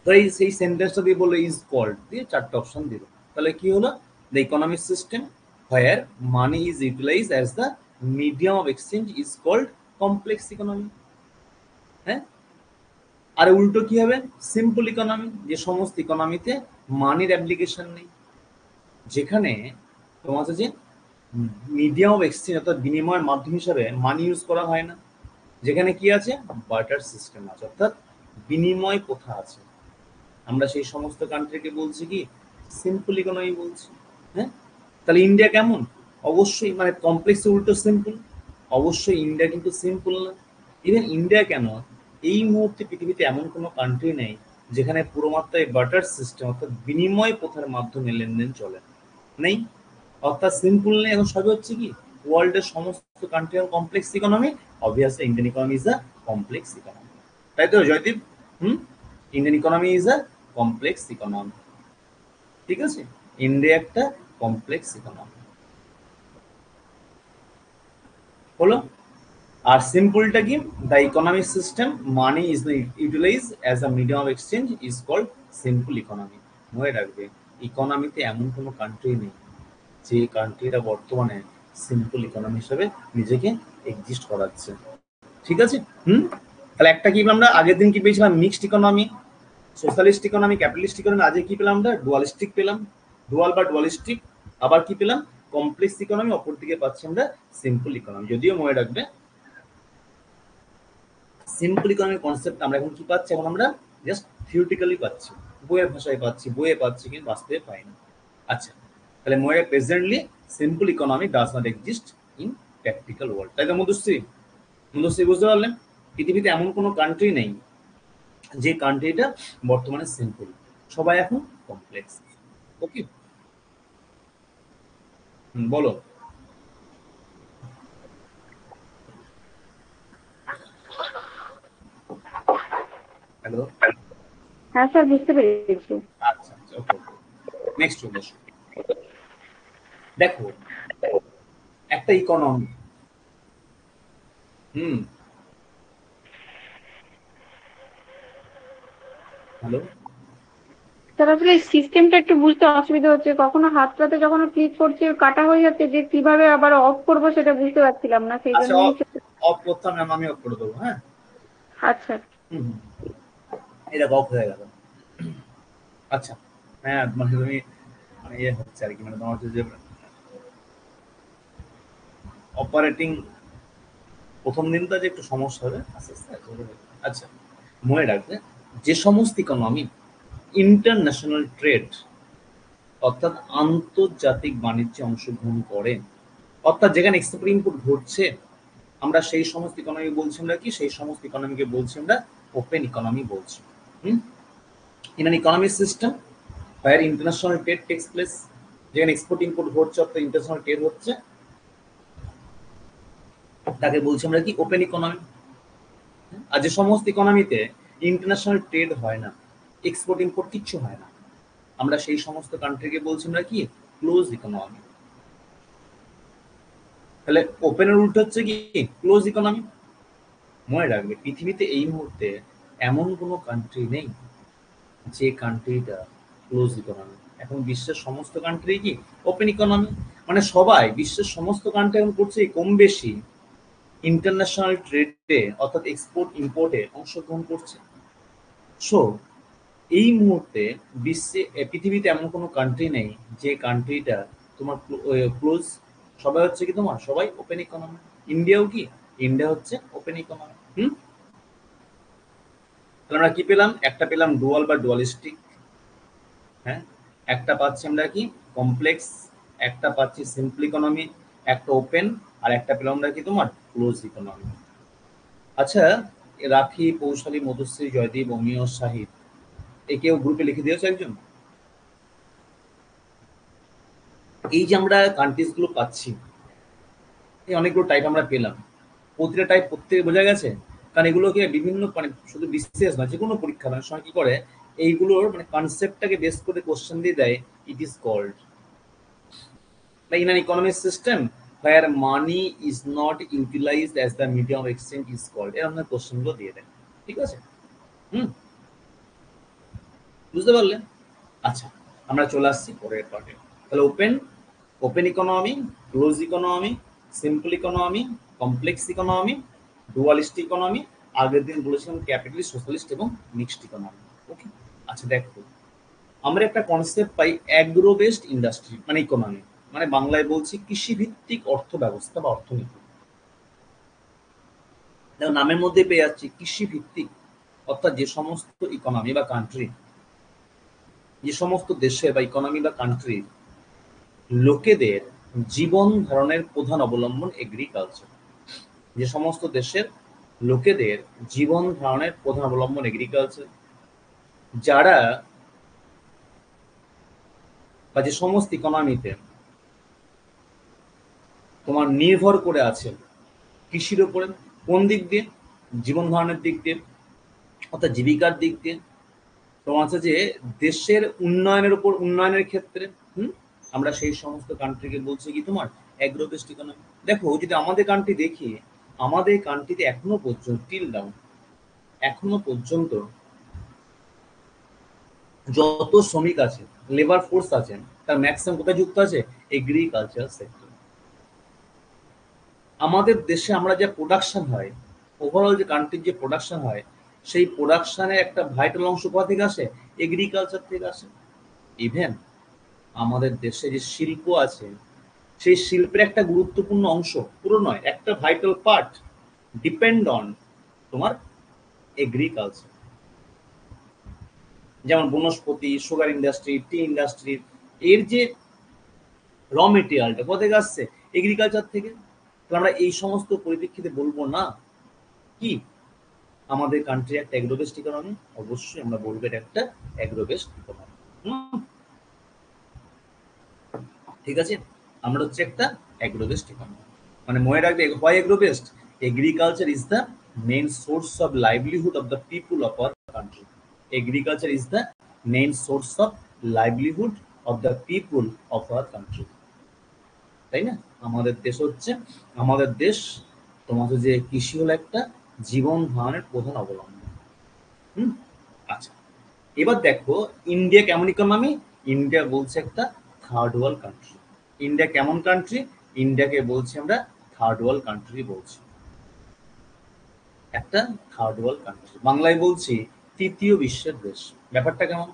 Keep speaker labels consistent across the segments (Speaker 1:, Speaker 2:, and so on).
Speaker 1: তো এই সেই সেন্টেন্সটা দিয়ে বললো ইজ কল্ড দিয়ে 4টা অপশন দিল, তাহলে কি হলো? The economic system where money is utilise as the medium of exchange is called complex economy. হ্যাঁ, আর উল্টো কি হবে? সিম্পল ইকোনমি, যে সমস্ত ইকোনমিতে মানির অ্যাপ্লিকেশন নেই, যেখানে তোমার হচ্ছে যে মিডিয়াম অফ এক্সচেঞ্জ অর্থাৎ বিনিময়ের মাধ্যম হিসাবে মানি ইউজ করা হয় না, যেখানে কি আছে? বার্টার সিস্টেম আছে, অর্থাৎ বিনিময় প্রথা আছে। আমরা সেই সমস্ত কান্ট্রিকে বলছি কি সিম্পল ইকোনমি বলছি। হ্যাঁ, তাহলে ইন্ডিয়া কেমন? অবশ্যই মানে কমপ্লেক্স উল্টো সিম্পল। অবশ্যই ইন্ডিয়া কিন্তু সিম্পল না। ইভেন ইন্ডিয়া কেন, এই মুহূর্তে পৃথিবীতে এমন কোনো কান্ট্রি নেই যেখানে পুরো মাত্রায় বার্টার সিস্টেম অর্থাৎ বিনিময় প্রথার মাধ্যমে লেনদেন চলে, নেই। অর্থাৎ সিম্পল নেই, এখন সবই হচ্ছে কি ওয়ার্ল্ডের সমস্ত কান্ট্রি আর complex economy. Obviously Indian economy is a complex economy, তাই তো Joydeep? Hmm, Indian economy is a complex economy. ঠিক আছে, ইন্ডিয়া একটা কমপ্লেক্স ইকোনমি হলো। আর সিম্পলটা কি? The economic system money is utilise as a medium of exchange is called simple economy. মনে রাখবে, ইকোনমিতে এমন কোনো কান্ট্রি নেই যে কান্ট্রিটা বর্তমানে সিম্পল ইকোনমি হিসেবে নিজেকে এক্সিস্ট করাচ্ছে। ঠিক আছে। হুম, তাহলে একটা কি আমরা আগের দিন কি পেয়েছিলাম? Mixed economy, socialist economy, capitalist economy. আজকে কি পেলাম আমরা? ডুয়ালিস্টিক পেলাম, ডুয়াল বা ডুয়ালিস্টিক। আবার কি পেলাম? Complex economy. অপর দিকে পাচ্ছি আমরা সিম্পল ইকোনমি। যদিও মনে রাখবে সিম্পল ইকোনমিক কনসেপ্ট আমরা এখন কি পাচ্ছি? এখন আমরা জাস্ট থিওরিটিক্যালি পাচ্ছি, বইয়ের ভাষায় পাচ্ছি, বইয়ে পাচ্ছি, কিন্তু বাস্তবে পাই না। আচ্ছা, তাহলে মনে presently simple economy does not exist in practical world. তাই তো মধুশ্রী? মধুশ্রী বুঝতে পারলেন? পৃথিবীতে এমন কোনো কান্ট্রি নেই যে কান্ট্রিটা বর্তমানে সিম্পল, সবাই এখন কমপ্লেক্স। ওকে, বলো। হ্যালো।
Speaker 2: হ্যাঁ স্যার, বুঝতে পেরেছি।
Speaker 1: আচ্ছা আচ্ছা, ওকে ওকে, নেক্সট চলে আসো। দেখো, একটা ইকোনমি, হুম, হ্যালো,
Speaker 2: স্যার আসলে এই সিস্টেমটা একটু বুঝতে অসুবিধা হচ্ছে, কখনো হাতটাতে যখন ক্লিক করছি কাটা হয়ে যাচ্ছে, যে কিভাবে আবার অফ করবো সেটা বুঝতে পারছিলাম না, সেই
Speaker 1: আচ্ছা,
Speaker 2: জন্যই।
Speaker 1: অফ করতাম ম্যাম, আমি অফ করে দেবো। হ্যাঁ,
Speaker 2: আচ্ছা।
Speaker 1: হুম হুম, এটা অফ হয়ে গেল। আচ্ছা, হ্যাঁ মানে তুমি মানে ইয়ে হচ্ছে আর কি, মানে তোমার হচ্ছে যে অপারেটিং প্রথম দিন তো যে একটু সমস্যা হবে, আস্তে আস্তে হয়ে যাবে। আচ্ছা, মনে রাখবে যে সমস্ত ইকোনমি ইন্টারন্যাশনাল ট্রেড অর্থাৎ আন্তর্জাতিক বাণিজ্যে অংশগ্রহণ করে, অর্থাৎ যেখানে এক্সপোর্ট ইম্পোর্ট ঘটছে, আমরা সেই সমস্ত ইকোনমি বলছি আমরা কি, সেই সমস্ত ইকোনমিকে বলছি আমরা ওপেন ইকোনমি বলছি। Hmm, in an economic system where international trade takes place, যেখানে এক্সপোর্ট ইম্পোর্ট ঘটছে অর্থাৎ ইন্টারন্যাশনাল ট্রেড হচ্ছে, তাকে বলছি আমরা কি ওপেন ইকোনমি। আর যে সমস্ত ইকোনমিতে ইন্টারন্যাশনাল ট্রেড হয় না, এক্সপোর্ট ইম্পোর্ট কিচ্ছু হয় না, আমরা সেই সমস্ত কান্ট্রিকে বলছি আমরা কি ক্লোজ ইকোনমি। তাহলে ওপেনের উল্টো হচ্ছে কি ক্লোজ ইকোনমি। মনে রাখবে পৃথিবীতে এই মুহূর্তে এমন কোনো কান্ট্রি নেই যে কান্ট্রিটা ক্লোজ ইকোনমি। এখন বিশ্বের সমস্ত কান্ট্রি কি ওপেন ইকোনমি, মানে সবাই বিশ্বের সমস্ত কান্ট্রি এখন করছে কম বেশি ইন্টারন্যাশনাল ট্রেডে অর্থাৎ এক্সপোর্ট ইম্পোর্টে অংশগ্রহণ করছে। সো এই মুহূর্তে বিশ্বে পৃথিবীতে এমন কোনো কান্ট্রি নেই যে কান্ট্রিটা তোমার ক্লোজ, সবাই হচ্ছে কি তোমার সবাই ওপেন ইকোনমি। ইন্ডিয়াও কি, ইন্ডিয়া হচ্ছে ওপেন ইকোনমি। হুম, তাহলে আমরা কি পেলাম? একটা পেলাম ডুয়াল বা ডুয়ালিস্টিক, হ্যাঁ, একটা পাচ্ছি আমরা কি কমপ্লেক্স, একটা পাচ্ছি সিম্পল ইকোনমি, একটা ওপেন, আর একটা পেলাম আমরা কি তোমার ক্লোজ ইকোনমি। আচ্ছা, রাখি, পৌশালী, মধুশ্রী, জয়দীপ, অমিয়, শাহিদ, একেও গ্রুপে লিখে দিয়েছে একজন। এই যে আমরা কান্ট্রিজ গুলো পাচ্ছি, এই অনেকগুলো টাইপ আমরা পেলাম, প্রতিটা টাইপ প্রত্যেকে বোঝা গেছে? কারণ এগুলোকে বিভিন্ন মানে শুধু বিশেষ না, যে কোনো পরীক্ষা মানে সময় কি করে এইগুলোর মানে কনসেপ্টটাকে বেস করে কোশ্চেন দিয়ে দেয়। It is called like in an economic system where money is not utilized as the medium of exchange is called, এরকম কোশ্চেন গুলো দিয়ে দেয়। ঠিক আছে? হুম, বুঝতে পারলে? আচ্ছা, আমরা চলে আসছি পরের পার্টে। তাহলে open economy, close economy, simple economy, complex economy, dualist economy, আগের দিন বলেছিলাম ক্যাপিটালিস্ট, সোশ্যালিস্ট এবং মিক্সড ইকোনমি। ওকে, আচ্ছা দেখো, আমরা একটা কনসেপ্ট পাই অ্যাগ্রো বেসড ইন্ডাস্ট্রি মানে ইকোনমি, মানে বাংলায় বলছি কৃষিভিত্তিক অর্থ ব্যবস্থা বা অর্থনীতি। দেখো নামের মধ্যে পেয়ে যাচ্ছি কৃষিভিত্তিক, অর্থাৎ যে সমস্ত ইকোনমি বা কান্ট্রি, যে সমস্ত দেশে বা ইকোনমি বা কান্ট্রি লোকেদের জীবন ধারণের প্রধান অবলম্বন এগ্রিকালচার, যে সমস্ত দেশের লোকেদের জীবন ধারণের প্রধান অবলম্বন এগ্রিকালচার, যারা বা যে সমস্ত ইকোনমিতে তোমার নির্ভর করে আছে কৃষির উপরে, কোন দিক দিয়ে? জীবন ধারণের দিক দিয়ে, অর্থাৎ জীবিকার দিক দিয়ে। তোমার হচ্ছে যে দেশের উন্নয়নের উপর, উন্নয়নের ক্ষেত্রে আমরা সেই সমস্ত কান্ট্রিকে বলছি কি তোমার অ্যাগ্রো বেসড ইকোনমি। দেখো যদি আমাদের কান্ট্রি দেখি, আমাদের কান্ট্রিতে এখনো পর্যন্ত টিল ডাউন, এখনো পর্যন্ত যত শ্রমিক আছে, লেবার ফোর্স আছে, তার ম্যাক্সিমাম কোথায় যুক্ত আছে? Agriculture sector. আমাদের দেশে আমরা যে প্রোডাকশন হয়, ওভারঅল যে কান্ট্রির যে প্রোডাকশন হয়, সেই প্রোডাকশনের একটা ভাইটাল অংশ কোথা থেকে আসে? এগ্রিকালচার থেকে আসে। ইভেন আমাদের দেশে যে শিল্প আছে, সেই শিল্পের একটা গুরুত্বপূর্ণ অংশ, পুরো নয়, একটা ভাইটাল পার্ট ডিপেন্ড অন তোমার এগ্রিকালচার। যেমন বনস্পতি, সুগার ইন্ডাস্ট্রি, টি ইন্ডাস্ট্রি, এর যে র মেটেরিয়ালটা কোথা থেকে আসছে? এগ্রিকালচার থেকে। তাহলে আমরা এই সমস্ত পরিপ্রেক্ষিতে বলবো না কি আমাদের কান্ট্রি একটা অ্যাগ্রোবেস্ট ইকোনমি? অবশ্যই আমরা বলবো এটা একটা অ্যাগ্রোবেস্ট ইকোনমি। ঠিক আছে, আমরা হচ্ছে একটা অ্যাগ্রোবেস্ট ইকোনমি। মানে মনে রাখবে, why agro based? Agriculture is the main source of livelihood of the people of our country. Agriculture is the main source of livelihood of the people of our country. তাই না? আমাদের দেশ হচ্ছে, আমাদের দেশ তোমাদের যে কৃষি হলো একটা জীবন ধারণের প্রধান অবলম্বন। হুম, আচ্ছা, এবার দেখো ইন্ডিয়া কেমন ইকোনমি? ইন্ডিয়া বলছে একটা থার্ড ওয়ার্ল্ড কান্ট্রি। ইন্ডিয়া কেমন কান্ট্রি? ইন্ডিয়াকে বলছি আমরা থার্ড ওয়ার্ল্ড কান্ট্রি বলছি, একটা থার্ড ওয়ার্ল্ড কান্ট্রি। বাংলায় বলছি তৃতীয় বিশ্বের দেশ। ব্যাপারটা কেমন?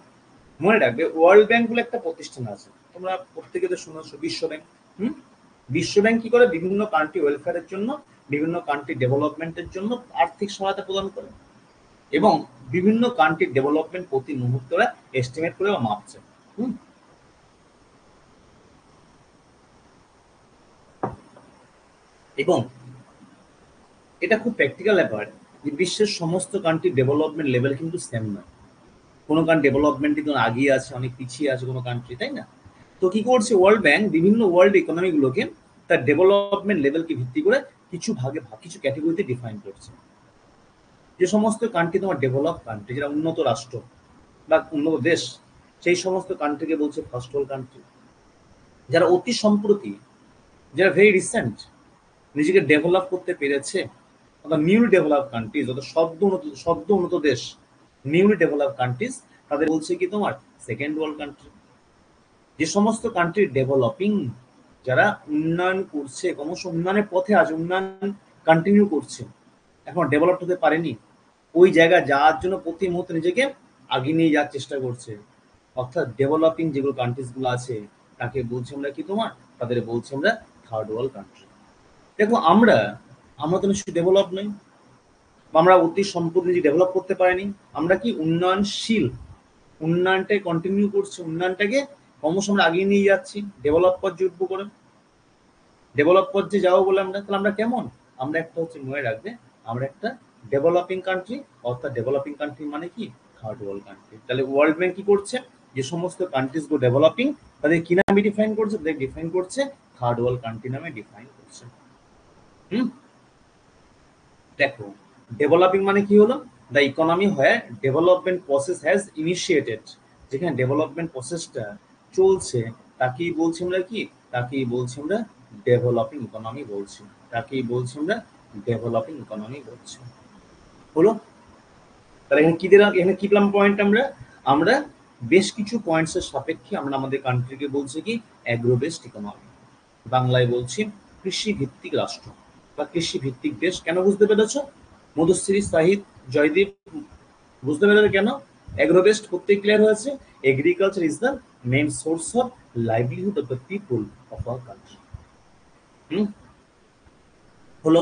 Speaker 1: মনে রাখবে, ওয়ার্ল্ড ব্যাংক বলে একটা প্রতিষ্ঠান আছে, তোমরা প্রত্যেকে তো শুনেছো, বিশ্ব ব্যাংক। হুম, বিশ্ব ব্যাংক কি করে? বিভিন্ন কান্ট্রি ওয়েলফেয়ারের জন্য, বিভিন্ন কান্ট্রি ডেভেলপমেন্টের জন্য আর্থিক সহায়তা প্রদান করে, এবং বিভিন্ন কান্ট্রির ডেভেলপমেন্ট প্রতি মুহূর্তে ওরা এস্টিমেট করে বা মাপছে। হুম, এবং এটা খুব প্র্যাকটিক্যাল ব্যাপার যে বিশ্বের সমস্ত কান্ট্রির ডেভেলপমেন্ট লেভেল কিন্তু সেম নয়। কোনো কান্ট্রি ডেভেলপমেন্ট কিন্তু আগিয়ে আছে, অনেক পিছিয়ে আছে কোনো কান্ট্রি, তাই না? তো কি করছে ওয়ার্ল্ড ব্যাংক? বিভিন্ন ওয়ার্ল্ড ইকোনমিগুলোকে তার ডেভেলপমেন্ট লেভেলকে ভিত্তি করে কিছু ভাগে কিছু ক্যাটেগরিতে ডিফাইন করছে। যে সমস্ত কান্ট্রি তোমার ডেভেলপ কান্ট্রি, যারা উন্নত রাষ্ট্র বা উন্নত দেশ, সেই সমস্ত কান্ট্রিকে বলছে ফার্স্ট ওয়ার্ল্ড কান্ট্রি। যারা অতি সম্প্রতি, যারা ভেরি রিসেন্ট নিজেকে ডেভেলপ করতে পেরেছে, অর্থাৎ নিউ ডেভেলপ কান্ট্রিজ, অর্থাৎ সদ্য উন্নত দেশ, নিউলি ডেভেলপ কান্ট্রিজ, তাদের বলছে কি তোমার সেকেন্ড ওয়ার্ল্ড কান্ট্রি। যে সমস্ত কান্ট্রি ডেভেলপিং, যারা উন্নয়ন করছে, ক্রমশ উন্নয়নের পথে আছে, উন্নয়ন কন্টিনিউ করছে, এখন ডেভেলপ হতে পারেনি, ওই জায়গায় যাওয়ার জন্য প্রতি মুহূর্তে নিজেকে আগিয়ে নিয়ে যাওয়ার চেষ্টা করছে, অর্থাৎ ডেভেলপিং যেগুলো কান্ট্রিজ গুলো আছে, তাকে বলছি আমরা কি তোমার, তাদের বলছি আমরা থার্ড ওয়ার্ল্ড কান্ট্রি। দেখো আমরা, আমরা তো নিশ্চয়ই ডেভেলপ নই, বা আমরা অতি সম্পদ নিজে ডেভেলপ করতে পারিনি। আমরা কি উন্নয়নশীল, উন্নয়নটাকে কন্টিনিউ করছি, উন্নয়নটাকে ক্রমশ আমরা আগিয়ে নিয়ে যাচ্ছি ডেভেলপ পর্যায়ে উঠবো করে, ডেভেলপ পর্যায়ে যাবো বলে আমরা। তাহলে আমরা কেমন? আমরা একটা হচ্ছে, মনে রাখবে, আমরা একটা ডেভেলপিং কান্ট্রি, অর্থাৎ ডেভেলপিং কান্ট্রি মানে কি থার্ড ওয়ার্ল্ড কান্ট্রি। তাহলে ওয়ার্ল্ড ব্যাংক কি করছে? যে সমস্ত কান্ট্রিজ গুলো ডেভেলপিং, তাদের কি নামে ডিফাইন করছে? তাদের ডিফাইন করছে থার্ড ওয়ার্ল্ড কান্ট্রি নামে ডিফাইন করছে। হুম, দেখো ডেভেলপিং মানে কি হলো? The economy where development process has initiated, যেখানে ডেভেলপমেন্ট প্রসেসটা চলছে, তাকেই বলছি আমরা কি, তাকেই বলছি আমরা ডেভেলপিং ইকোনমি বলছি, তাকেই বলছি আমরা ডেভেলপিং ইকোনমি বলছি। হলো? তাহলে এখানে কি দিলাম, এখানে কি পেলাম পয়েন্ট আমরা? আমরা বেশ কিছু পয়েন্টসের সাপেক্ষে আমরা আমাদের কান্ট্রিকে বলছি কি অ্যাগ্রো বেসড ইকোনমি, বাংলায় বলছি কৃষি ভিত্তিক রাষ্ট্র বা কৃষি ভিত্তিক দেশ। কেন বুঝতে পেরেছো? মধুশ্রী, সাহিদ, জয়দীপ, বুঝতে পেরেছো কেন? অ্যাগ্রো বেসড করতে ক্লিয়ার হয়েছে। Agriculture is the main source of livelihood of the people of our country. হলো।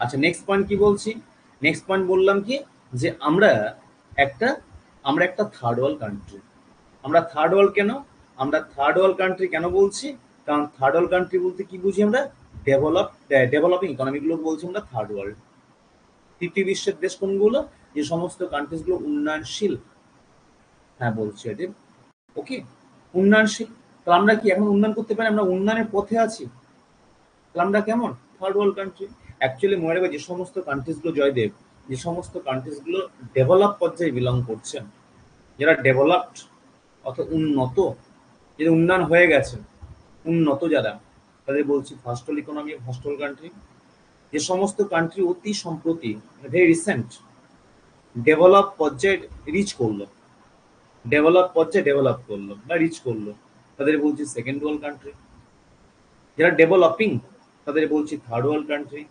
Speaker 1: আচ্ছা, নেক্সট পয়েন্ট কি বলছি? নেক্সট পয়েন্ট বললাম কি যে একটা আমরা একটা থার্ড ওয়ার্ল্ড কান্ট্রি। আমরা থার্ড ওয়ার্ল্ড কেন? আমরা থার্ড ওয়ার্ল্ড কান্ট্রি কেন বলছি? কারণ থার্ড ওয়ার্ল্ড কান্ট্রি বলতে কি বুঝি আমরা? ডেভেলপিং ইকোনমিগুলো বলছি আমরা থার্ড ওয়ার্ল্ড। তৃতীয় বিশ্বের দেশ কোনগুলো? যে সমস্ত কান্ট্রিজগুলো উন্নয়নশীল। হ্যাঁ বলছি এটি। ওকে, উন্নয়নশীল। তাহলে আমরা কি এখন উন্নয়ন করতে পারি? আমরা উন্নয়নের পথে আছি। তাহলে আমরা কেমন? Third world country. অ্যাকচুয়ালি মনে রাখবে, যে সমস্ত কান্ট্রিজগুলো জয়দেব, যে সমস্ত কান্ট্রিজগুলো ডেভেলপ পর্যায়ে বিলং করছে, যারা ডেভেলপড অর্থাৎ উন্নত, যেটা উন্নয়ন হয়ে গেছে, উন্নত যারা, তাদের বলছি first world economy, first world country. যে সমস্ত কান্ট্রি অতি সম্প্রতি, ভেরি রিসেন্ট, ডেভেলপ পর্যায়ে রিচ করলো, ডেভেলপ পর্যায়ে ডেভেলপ করলো বা রিচ করলো, তাদের বলছি সেকেন্ড ওয়ার্ল্ড কান্ট্রি। যারা ডেভেলপিং, তাদের বলছি থার্ড ওয়ার্ল্ড কান্ট্রি।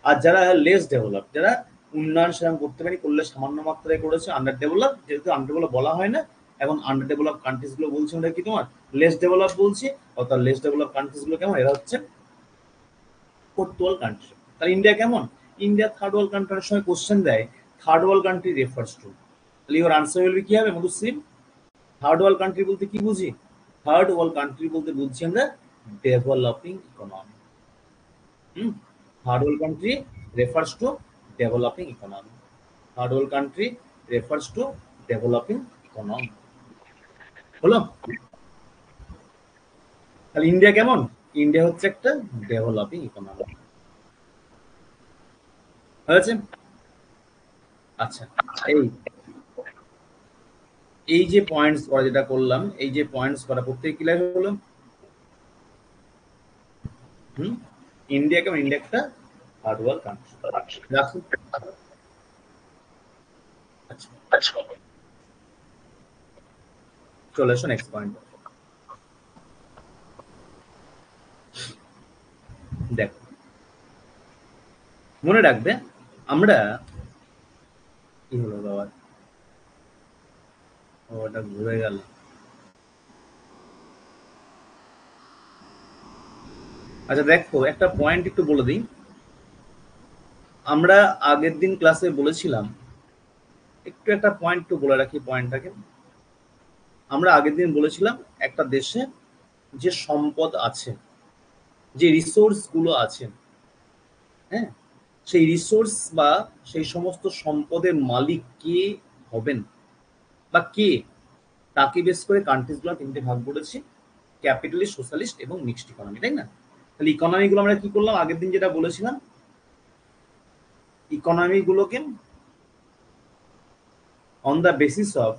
Speaker 1: আর যারা লেস ডেভেলপ, যারা উন্নয়ন সেরকম করতে পারি, করলে সামান্য মাত্রায় করেছে, আন্ডার ডেভেলপ, যেহেতু আন্ডার ডেভেলপ বলা হয় না, এখন আন্ডার ডেভেলপ কান্ট্রিজ গুলো বলছি আমরা কি তোমার লেস ডেভেলপ বলছি, অর্থাৎ লেস ডেভেলপ কান্ট্রিজ গুলো কেমন? এরা হচ্ছে ফোর্থ ওয়ার্ল্ড কান্ট্রি। তাহলে ইন্ডিয়া কেমন? ইন্ডিয়া থার্ড ওয়ার্ল্ড কান্ট্রির সময় কোশ্চেন দেয়, third world country refers to, তাহলে ইওর আনসার উইল বি কি হবে মধুশ্রী? থার্ড ওয়ার্ল্ড কান্ট্রি বলতে কি বুঝি? থার্ড ওয়ার্ল্ড কান্ট্রি বলতে বুঝছি আমরা developing economy. Third world country refers to developing economy. Third world country refers to developing economy. হলো? তাহলে ইন্ডিয়া কেমন? ইন্ডিয়া হচ্ছে একটা ডেভেলপিং ইকোনমি। হয়েছে? আচ্ছা, এই এই যে পয়েন্টস করা যেটা করলাম, এই যে পয়েন্টস করা প্রত্যেক ক্লিয়ার হলো। ইন্ডিয়া কেমন? ইন্ডিয়া একটা থার্ড ওয়ার্ল্ড কান্ট্রি। রাখো। আচ্ছা, চলে এসো নেক্সট পয়েন্ট। দেখো, মনে রাখবে, আমরা কি হলো বাবা, ওটা ঘুরে গেল। আচ্ছা দেখো, একটা পয়েন্ট একটু বলে দিই। আমরা আগের দিন ক্লাসে বলেছিলাম, একটু একটা পয়েন্ট একটু বলে রাখি পয়েন্টটাকে। আমরা আগের দিন বলেছিলাম একটা দেশে যে সম্পদ আছে, যে রিসোর্স গুলো আছে, হ্যাঁ, সেই রিসোর্স বা সেই সমস্ত সম্পদের মালিক কে হবেন বা কে, তাকে বেস করে কান্ট্রিজ গুলো তিনটে ভাগ করেছি, ক্যাপিটালিস্ট, সোশ্যালিস্ট এবং মিক্সড ইকোনমি, তাই না? তাহলে ইকোনমি গুলো আমরা কি করলাম আগের দিন যেটা বলেছিলাম, ইকোনমি গুলোকে on the basis of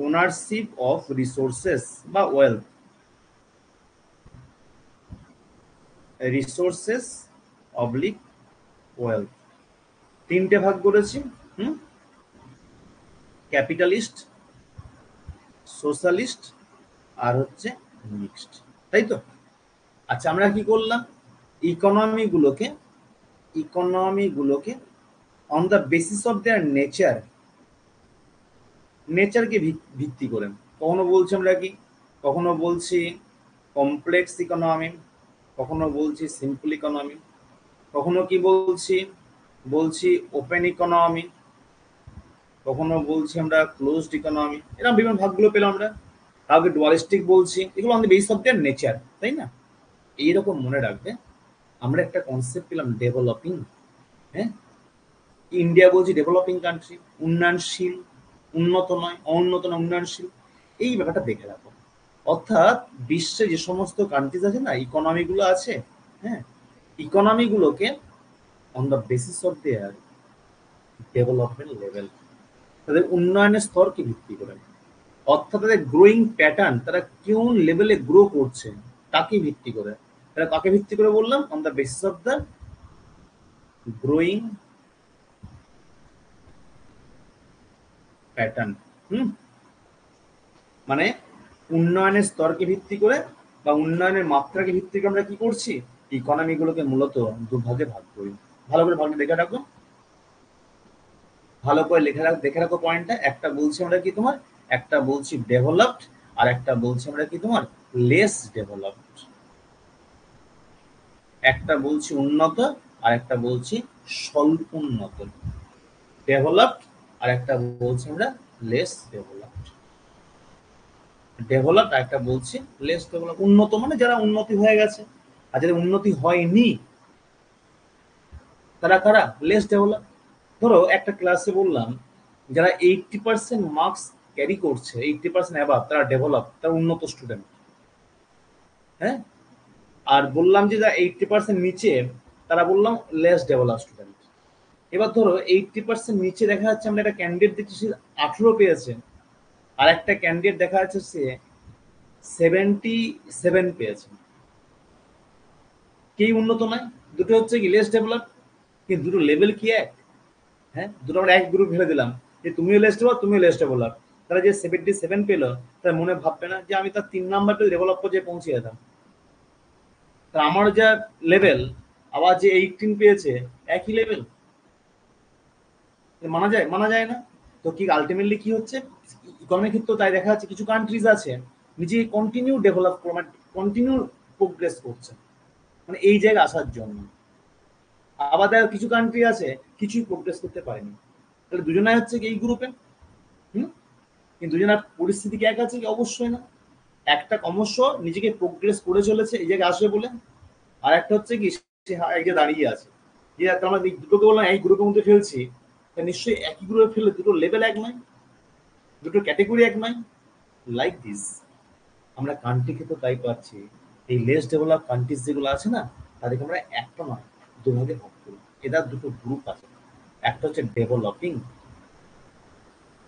Speaker 1: ownership of resources বা ওয়েলথ, রিসোর্সেস অবলিক ওয়েলথ, তিনটে ভাগ করেছি। ক্যাপিটালিস্ট, সোশ্যালিস্ট আর হচ্ছে মিক্সড, তাই তো? আচ্ছা, আমরা কি করলাম? ইকোনমিগুলোকে on the basis of their nature, নেচারকে ভিত্তি করে, কখনো বলছি আমরা কি, কখনো বলছি কমপ্লেক্স ইকোনমি, কখনো বলছি সিম্পল ইকোনমি, কখনো কি বলছি, বলছি ওপেন ইকোনমি, কখনো বলছি আমরা ক্লোজড ইকোনমি, এরকম বিভিন্ন ভাগগুলো পেলাম আমরা। কাউকে ডুয়ালিস্টিক বলছি, এগুলো on the basis of their nature, তাই না? এইরকম মনে রাখবে, আমরা একটা কনসেপ্ট পেলাম ডেভেলপিং। হ্যাঁ, ইন্ডিয়া বলছি ডেভেলপিং কান্ট্রি, উন্নয়নশীল, উন্নত নয়, অনুন্নত নয়, উন্নয়নশীল। এই ব্যাপারটা দেখে রাখো। অর্থাৎ বিশ্বে যে সমস্ত কান্ট্রিজ আছে না, ইকোনমি গুলো আছে, হ্যাঁ, ইকোনমি গুলোকে on the basis of there development level, তাদের উন্নয়নের স্তরকে ভিত্তি করে, অর্থাৎ তাদের গ্রোয়িং প্যাটার্ন, তারা কোন লেভেলে গ্রো করছে তাকে ভিত্তি করে। তারা কাকে ভিত্তি করে বললাম? On the basis of the growing pattern. মানে উন্নয়নের স্তরকে ভিত্তি করে বা উন্নয়নের মাত্রাকে ভিত্তি করে আমরা কি করছি, ইকোনমি গুলোকে মূলত দুভাগে ভাগ করি। ভালো করে ভাগে দেখে রাখো, ভালো করে দেখে রাখো পয়েন্টটা। একটা বলছি আমরা কি তোমার, একটা বলছি ডেভেলপড, আর একটা বলছি আমরা কি তোমার লেস ডেভেলপড। একটা বলছি উন্নত, আর একটা বলছি স্বল্প উন্নত। ডেভেলপড আর একটা বলছি আমরা লেস ডেভেলপড। ডেভেলপড আর একটা বলছি লেস ডেভেলপ। উন্নত মানে যারা উন্নতি হয়ে গেছে, আর যাদের উন্নতি হয়নি তারা কারা, লেস ডেভেলপ। ধরো একটা ক্লাসে বললাম যারা 80% মার্কস ক্যারি করছে, 80% অ্যাবাভ, তারা ডেভেলপ, তারা উন্নত স্টুডেন্ট। হ্যাঁ, আর বললাম যে যারা 80% নিচে, তারা বললাম লেস ডেভেলপ স্টুডেন্ট। এবার ধরো 80% নিচে দেখা যাচ্ছে আমরা একটা ক্যান্ডিডেট দেখছি সে 18 পেয়েছে, আর একটা ক্যান্ডিডেট দেখা যাচ্ছে সে 77 পেয়েছে। কেই উন্নত নয়, দুটো হচ্ছে কি লেস ডেভেলপ, কিন্তু দুটো লেভেল কি এক? হ্যাঁ, দুটো আমরা এক গ্রুপ ফেলে দিলাম যে তুমিও লেস ডেভেলপ, তুমিও লেস ডেভেলপ। তারা যে 77 পেলো, তার মনে ভাববে না যে আমি তার 3 নাম্বার পেলে ডেভেলপ পর্যায়ে পৌঁছে যেতাম। তা আমার যা লেভেল, আবার যে 18 পেয়েছে, একই লেভেল। মানা যায়? মানা যায় না। তো কি আলটিমেটলি কি হচ্ছে, ইকোনমিক ক্ষেত্রে তাই দেখা যাচ্ছে কিছু কান্ট্রিজ আছে নিজে কন্টিনিউ ডেভেলপ মানে কন্টিনিউ প্রোগ্রেস করছে, মানে এই জায়গায় আসার জন্য। আবার দেখা কিছু কান্ট্রি আছে কিছুই প্রোগ্রেস করতে পারেনি। তাহলে দুজনাই হচ্ছে কি এই গ্রুপে। হুম, কিন্তু দুজনের পরিস্থিতি কি এক আছে কি? অবশ্যই না। একটা ক্রমশ নিজেকে প্রোগ্রেস করে চলেছে এই জায়গায় আসবে বলে, আর একটা হচ্ছে কি সে এক জায়গায় দাঁড়িয়ে আছে। যে আমরা দুটোকে বললাম এই গ্রুপের মধ্যে ফেলছি, তা নিশ্চয়ই একই গ্রুপে ফেললে দুটো লেভেল এক নয়, দুটো ক্যাটেগরি এক নয়। লাইক দিস আমরা কান্ট্রি ক্ষেত্রে তাই পাচ্ছি। এই লেস ডেভেলপ কান্ট্রিজ যেগুলো আছে না, তাদেরকে আমরা একটা নয় দুভাগে ভাগ করি। এটার দুটো গ্রুপ আছে, একটা হচ্ছে ডেভেলপিং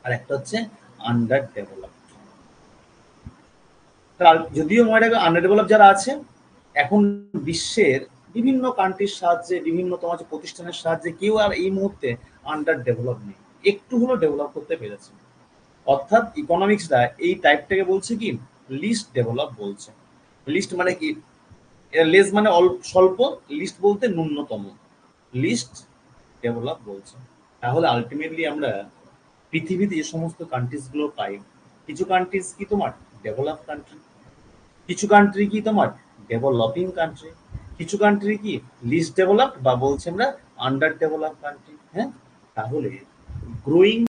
Speaker 1: আর একটা হচ্ছে আন্ডার ডেভেলপ। যদিও মনে রাখবে আন্ডার ডেভেলপ যারা আছে এখন বিশ্বের বিভিন্ন কান্ট্রির সাহায্যে, বিভিন্ন তোমার প্রতিষ্ঠানের সাহায্যে কেউ আর এই মুহূর্তে আন্ডার ডেভেলপ নেই, একটু হলেও ডেভেলপ করতে পেরেছে। অর্থাৎ ইকোনমিক্সরা এই টাইপটাকে বলছে কি লিস্ট ডেভেলপ বলছে। লিস্ট মানে কি, লেস মানে স্বল্প, লিস্ট বলতে ন্যূনতম, লিস্ট ডেভেলপ বলছে। তাহলে আলটিমেটলি আমরা পৃথিবীতে যে সমস্ত কান্ট্রিজ গুলো পাই, কিছু কান্ট্রিজ কি তোমার ডেভেলপ কান্ট্রি, কিছু কান্ট্রি কি তোমার ডেভেলপিং কান্ট্রি, কিছু কান্ট্রি কি লিস্ট ডেভেলপ বা বলছে আমরা আন্ডার ডেভেলপ কান্ট্রি। হ্যাঁ, তাহলে গ্রোয়িং